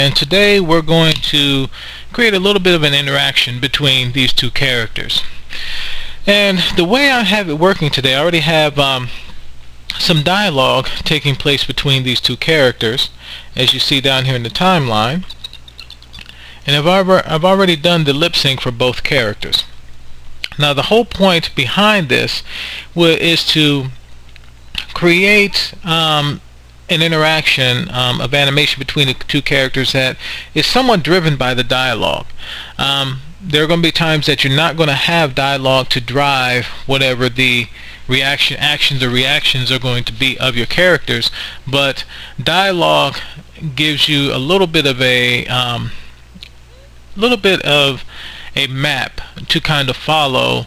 and today we're going to create a little bit of an interaction between these two characters. And the way I have it working today, I already have some dialogue taking place between these two characters, as you see down here in the timeline. And I've already done the lip sync for both characters. Now the whole point behind this is to create an interaction of animation between the two characters that is somewhat driven by the dialogue. There are going to be times that you're not going to have dialogue to drive whatever the actions or reactions are going to be of your characters, but dialogue gives you a little bit of a map to kind of follow,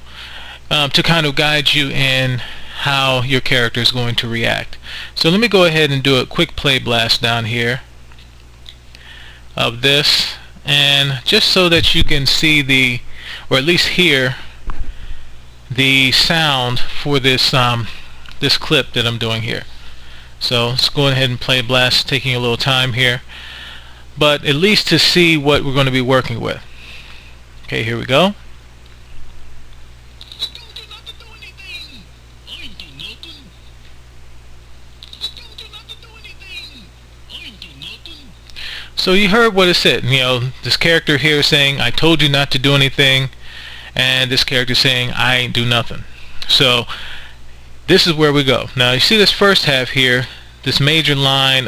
to kind of guide you in how your character is going to react. So let me go ahead and do a quick play blast down here of this, and just so that you can see or at least hear the sound for this this clip that I'm doing here. So let's go ahead and play blast, taking a little time here, but at least to see what we're going to be working with. Okay, here we go. So you heard what it said. You know, this character here is saying, "I told you not to do anything," and this character saying, "I ain't do nothing." So this is where we go. Now you see this first half here, this major line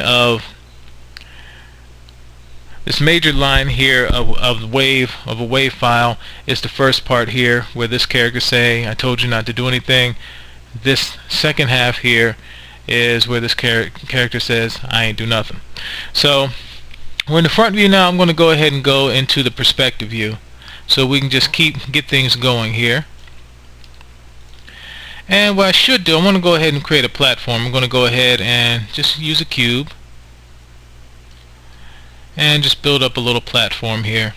here of a wave file is the first part here, where this character say, "I told you not to do anything." This second half here is where this character says, "I ain't do nothing." So we're in the front view now. I'm going to go ahead and go into the perspective view so we can just get things going here. And what I should do, I'm going to go ahead and create a platform. I'm going to go ahead and just use a cube and just build up a little platform here.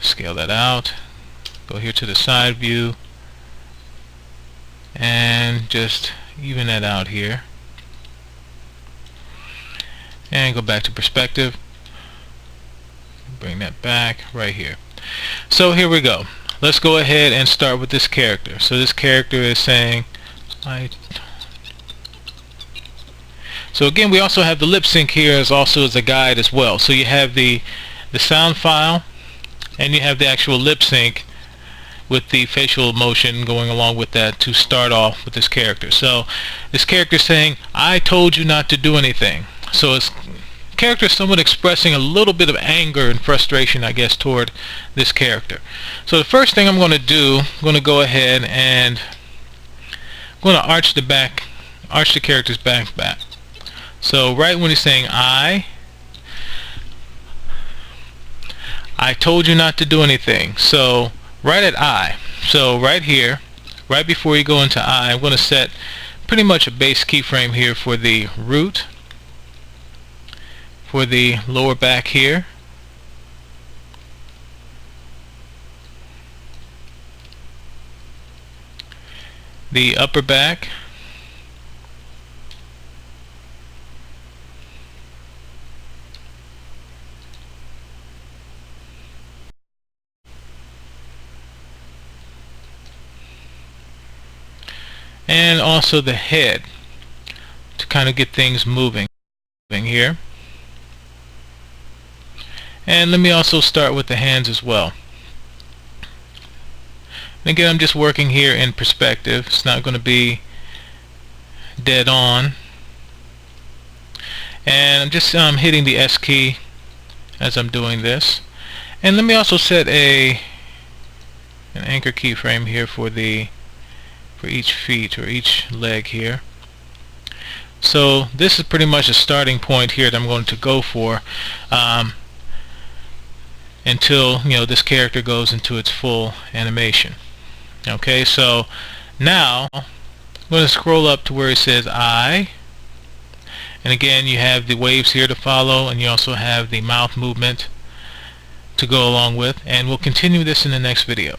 Scale that out. Go here to the side view and just even that out here. And go back to perspective. Bring that back right here. So here we go. Let's go ahead and start with this character. So this character is saying, so again, we also have the lip sync here as a guide as well. So you have the sound file, and you have the actual lip sync with the facial motion going along with that to start off with this character. So this character is saying, "I told you not to do anything." So it's character is somewhat expressing a little bit of anger and frustration, I guess, toward this character. So the first thing I'm going to do, I'm going to go ahead and I'm going to arch the character's back. So right when he's saying I told you not to do anything. So right at I. So right here, right before you go into I'm going to set pretty much a base keyframe here for the root, for the lower back here, the upper back, and also the head to kind of get things moving here. And let me also start with the hands as well. And again, I'm just working here in perspective. It's not going to be dead on. And I'm just hitting the S key as I'm doing this. And let me also set an anchor keyframe here for each feet or each leg here. So this is pretty much a starting point here that I'm going to go for until this character goes into its full animation. Okay, so now I'm going to scroll up to where it says I, and again you have the waves here to follow, and you also have the mouth movement to go along with, and we'll continue this in the next video.